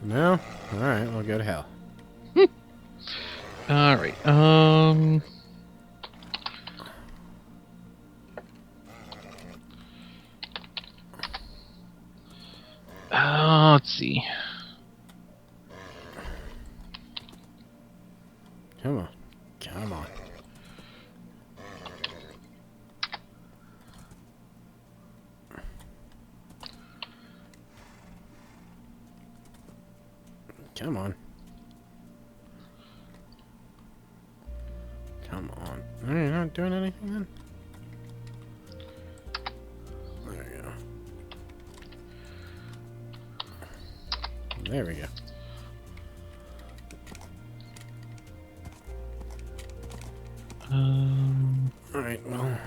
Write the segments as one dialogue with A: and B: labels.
A: No? Alright, we'll go to hell.
B: Alright, let's see.
A: Come on. Come on. Come on. Come on. Are you not doing anything then? There we go. There we go. Alright, well,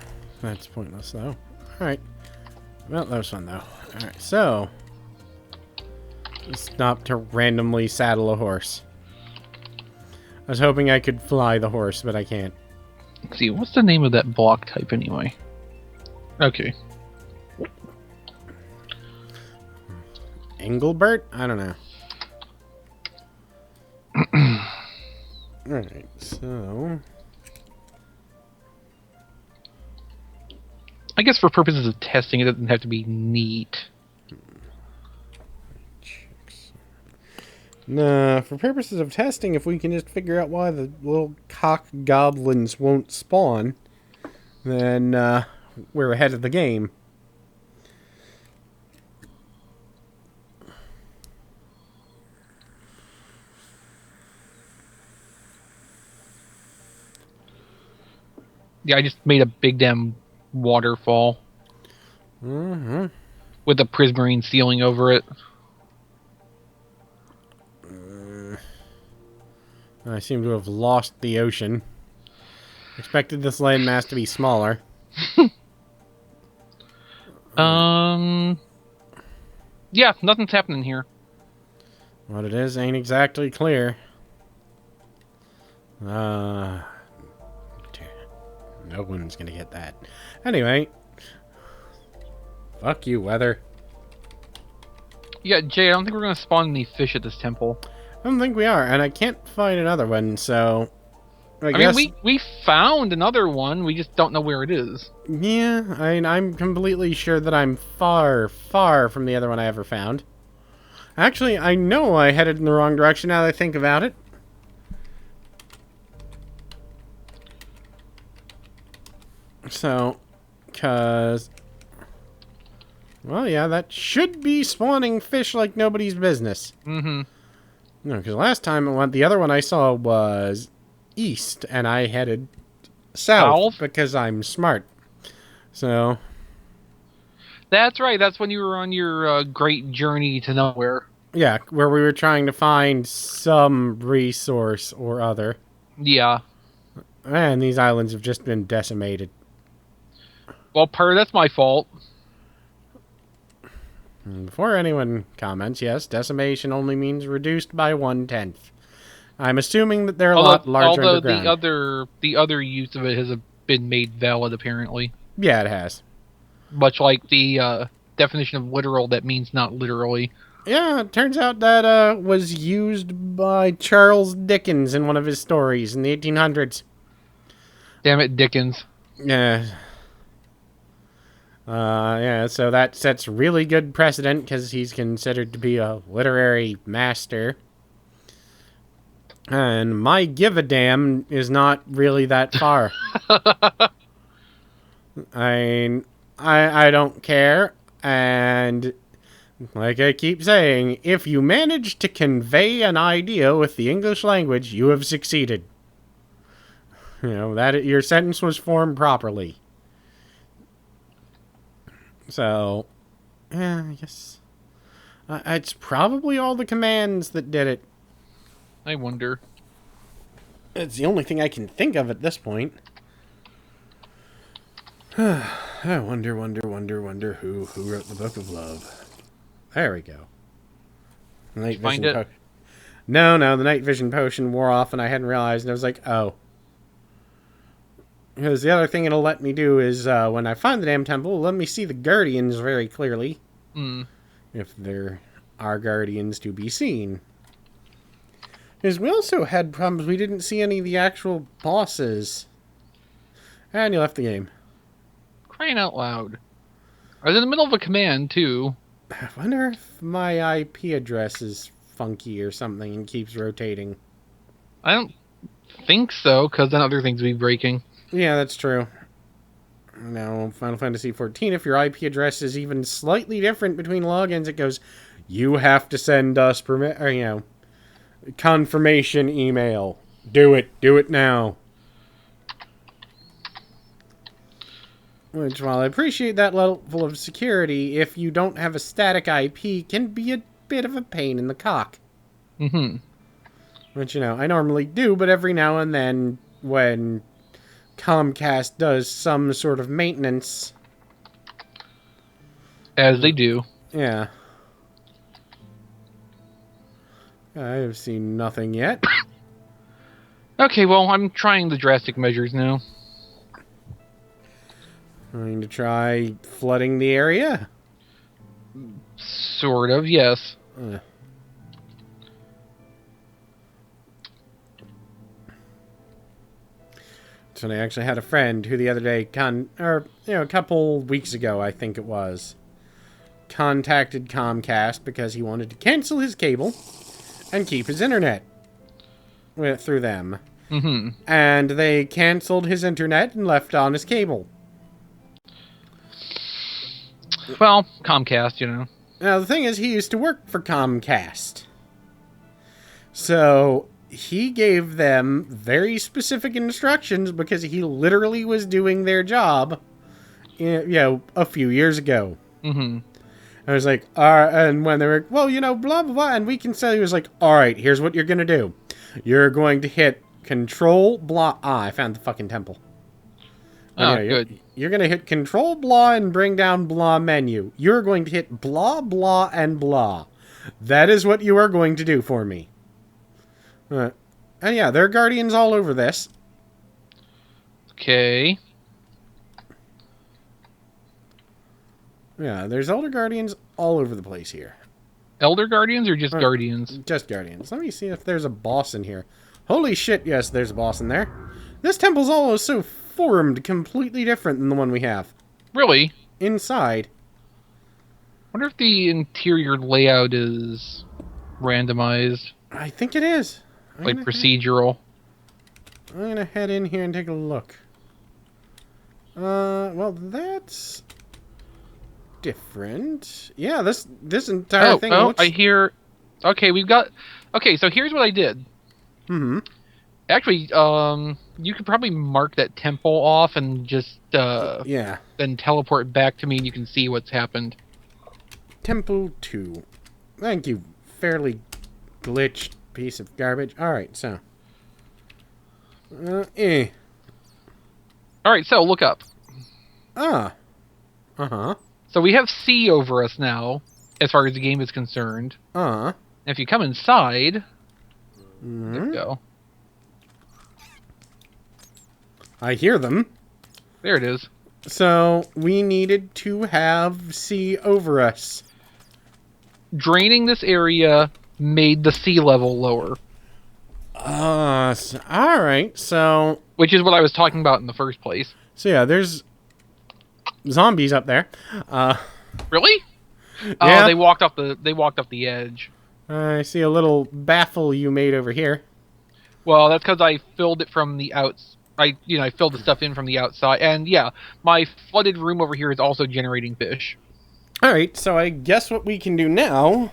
A: that's pointless though. Alright. Well, that was fun though. Alright, so. Stop to randomly saddle a horse. I was hoping I could fly the horse, but I can't.
B: Let's see, what's the name of that block type anyway? Okay.
A: Engelbert? I don't know. Alright, so.
B: I guess for purposes of testing, it doesn't have to be neat.
A: Nah, for purposes of testing, if we can just figure out why the little cock goblins won't spawn, then we're ahead of the game.
B: Yeah, I just made a big damn waterfall.
A: Mm-hmm.
B: With a prismarine ceiling over it.
A: I seem to have lost the ocean. Expected this landmass to be smaller.
B: Yeah, nothing's happening here.
A: What it is ain't exactly clear. No one's gonna get that. Anyway. Fuck you, weather.
B: Yeah, Jay, I don't think we're gonna spawn any fish at this temple.
A: I don't think we are, and I can't find another one, so... I
B: mean,
A: guess...
B: we found another one, we just don't know where it is.
A: Yeah, I mean, I'm completely sure that I'm far, far from the other one I ever found. Actually, I know I headed in the wrong direction now that I think about it. So, cause... Well, yeah, that should be spawning fish like nobody's business.
B: Mm-hmm.
A: No, because last time the other one I saw was east, and I headed south because I'm smart. So...
B: That's right, that's when you were on your great journey to nowhere.
A: Yeah, where we were trying to find some resource or other.
B: Yeah.
A: And these islands have just been decimated.
B: Well, that's my fault.
A: Before anyone comments, yes, decimation only means reduced by 1/10. I'm assuming that they're a lot larger underground.
B: Although the other use of it has been made valid, apparently.
A: Yeah, it has.
B: Much like the definition of literal that means not literally.
A: Yeah, it turns out that was used by Charles Dickens in one of his stories in the 1800s.
B: Damn it, Dickens.
A: Yeah. Yeah, so that sets really good precedent because he's considered to be a literary master. And my give a damn is not really that far. I don't care, and like I keep saying, if you manage to convey an idea with the English language, you have succeeded. You know, that your sentence was formed properly. So, yeah, I guess it's probably all the commands that did it.
B: I wonder.
A: It's the only thing I can think of at this point. I wonder who wrote the Book of Love. There we go. Night
B: Find
A: vision
B: it?
A: No, the night vision potion wore off and I hadn't realized, and I was like, oh. Because the other thing it'll let me do is, when I find the damn temple, let me see the Guardians very clearly.
B: Mm.
A: If they're our guardians to be seen. Because we also had problems. We didn't see any of the actual bosses. And you left the game.
B: Crying out loud. I was in the middle of a command, too.
A: I wonder if my IP address is funky or something and keeps rotating.
B: I don't think so, because then other things would be breaking.
A: Yeah, that's true. Now, Final Fantasy XIV, if your IP address is even slightly different between logins, it goes, you have to send us confirmation email. Do it now. Which, while I appreciate that level of security, if you don't have a static IP, can be a bit of a pain in the cock.
B: Mm-hmm.
A: Which, I normally do, but every now and then, when Comcast does some sort of maintenance...
B: As they do.
A: Yeah. I've seen nothing yet.
B: Okay, well, I'm trying the drastic measures now.
A: Going to try flooding the area?
B: Sort of, yes.
A: So I actually had a friend who the other day, a couple weeks ago, I think it was, contacted Comcast because he wanted to cancel his cable and keep his internet through them.
B: Mm-hmm.
A: And they canceled his internet and left on his cable.
B: Well, Comcast,
A: Now, the thing is, he used to work for Comcast. So he gave them very specific instructions because he literally was doing their job, a few years ago.
B: Mm-hmm.
A: I was like, and when they were, well, blah, blah, blah, and we can say, he was like, all right, here's what you're going to do. You're going to hit control, blah, I found the fucking temple.
B: Good.
A: You're going to hit control, blah, and bring down blah menu. You're going to hit blah, blah, and blah. That is what you are going to do for me. And yeah, there are guardians all over this.
B: Okay.
A: Yeah, there's elder guardians all over the place here.
B: Elder guardians or just guardians?
A: Just guardians. Let me see if there's a boss in here. Holy shit, yes, there's a boss in there. This temple's also formed completely different than the one we have.
B: Really?
A: Inside.
B: Wonder if the interior layout is randomized.
A: I think it is.
B: Like procedural.
A: I'm gonna head in here and take a look. Well, that's different. Yeah, this entire thing looks...
B: I hear... Okay, Okay, so here's what I did.
A: Mm-hmm.
B: Actually, you could probably mark that temple off and just,
A: yeah.
B: then teleport back to me and you can see what's happened.
A: Temple 2. Thank you, fairly glitched piece of garbage. Alright, so. Alright,
B: so look up.
A: Uh-huh.
B: So we have C over us now, as far as the game is concerned. And if you come inside... There we go.
A: I hear them.
B: There it is.
A: So, we needed to have sea over us.
B: Draining this area made the sea level lower.
A: Alright, so...
B: Which is what I was talking about in the first place.
A: So yeah, there's zombies up there.
B: Really?
A: Yeah.
B: Oh, they walked off the edge.
A: I see a little baffle you made over here.
B: Well, that's because I filled it from the outs. I filled the stuff in from the outside, and yeah, my flooded room over here is also generating fish.
A: All right, so I guess what we can do now.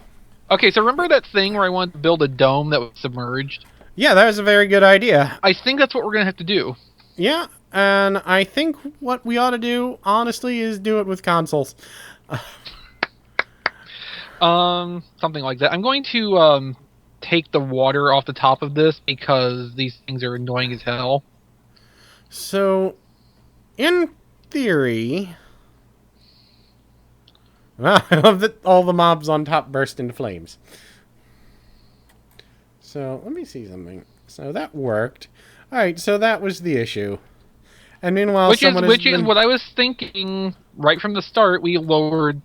B: Okay, so remember that thing where I wanted to build a dome that was submerged?
A: Yeah, that was a very good idea.
B: I think that's what we're gonna have to do.
A: Yeah, and I think what we ought to do, honestly, is do it with consoles.
B: Something like that. I'm going to take the water off the top of this because these things are annoying as hell.
A: So, in theory... Well, I love that all the mobs on top burst into flames. So, let me see something. So, that worked. Alright, so that was the issue. And meanwhile,
B: which is what I was thinking right from the start. We lowered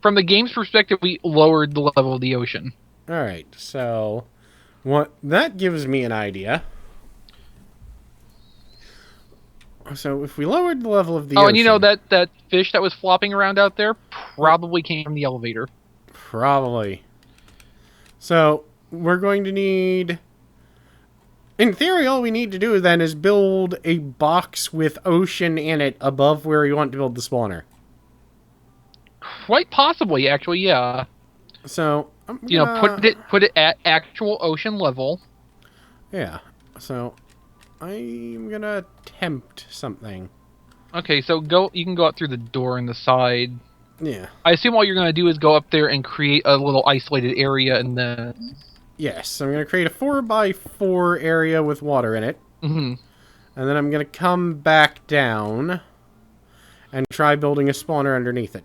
B: From the game's perspective, we lowered the level of the ocean.
A: All right, so what that gives me an idea. So if we lowered the level of the
B: Oh,
A: ocean,
B: and you know that fish that was flopping around out there probably came from the elevator.
A: probably. So we're going to need. In theory, all we need to do then is build a box with ocean in it above where we want to build the spawner.
B: Quite possibly, actually, yeah.
A: So I'm gonna,
B: You know, put it at actual ocean level.
A: Yeah. So I'm gonna attempt something.
B: Okay, so go. You can go out through the door in the side.
A: Yeah.
B: I assume all you're gonna do is go up there and create a little isolated area, and then.
A: Yes, I'm gonna create a 4x4 area with water in it,
B: Hmm.
A: and then I'm gonna come back down and try building a spawner underneath it.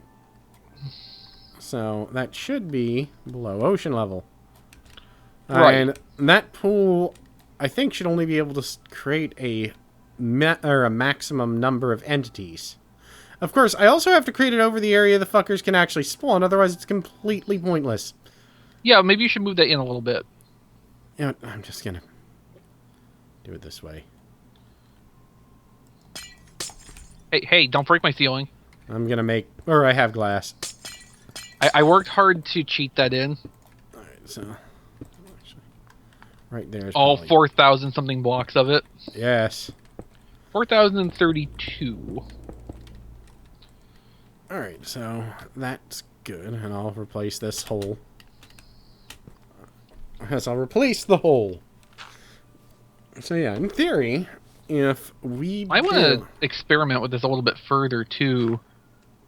A: So that should be below ocean level.
B: Right.
A: And that pool, I think, should only be able to create a maximum number of entities. Of course, I also have to create it over the area the fuckers can actually spawn, otherwise it's completely pointless.
B: Yeah, maybe you should move that in a little bit.
A: You know what, I'm just gonna do it this way.
B: Hey, don't break my ceiling.
A: I'm gonna make... Or I have glass.
B: I worked hard to cheat that in.
A: Alright, so... Actually, right there is
B: All
A: probably...
B: 4,000 something blocks of it.
A: Yes.
B: 4,032.
A: Alright, so that's good, and I'll replace this hole. Yes, I'll replace the hole. So yeah, in theory, if we
B: I want to experiment with this a little bit further, too.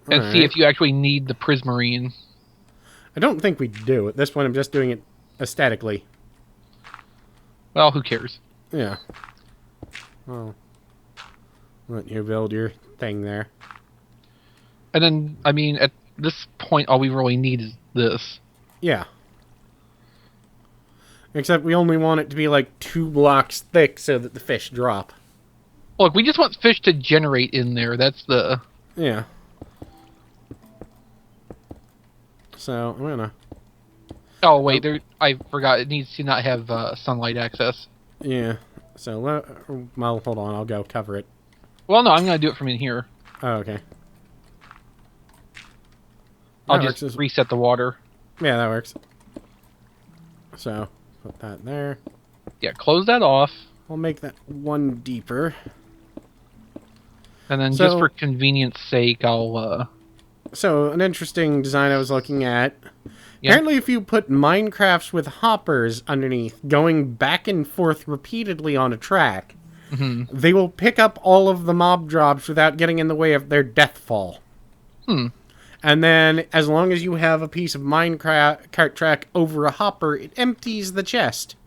B: And see if you actually need the prismarine.
A: I don't think we do. At this point, I'm just doing it aesthetically.
B: Well, who cares?
A: Yeah. Well, let you build your thing there.
B: And then, I mean, at this point, all we really need is this.
A: Yeah. Except we only want it to be like 2 blocks thick so that the fish drop.
B: Look, we just want fish to generate in there. That's the...
A: Yeah. So, I'm gonna...
B: Oh, wait, I forgot. It needs to not have sunlight access.
A: Yeah. So, well, hold on. I'll go cover it.
B: Well, no, I'm going to do it from in here.
A: Oh, okay.
B: I'll
A: That
B: just reset the water.
A: Yeah, that works. So, put that there.
B: Yeah, close that off.
A: I'll make that one deeper.
B: And then
A: So-
B: just for convenience sake, I'll...
A: So, an interesting design I was looking at.
B: Yeah.
A: Apparently, if you put Minecrafts with hoppers underneath, going back and forth repeatedly on a track, they will pick up all of the mob drops without getting in the way of their death fall. And then, as long as you have a piece of Minecraft cart track over a hopper, it empties the chest.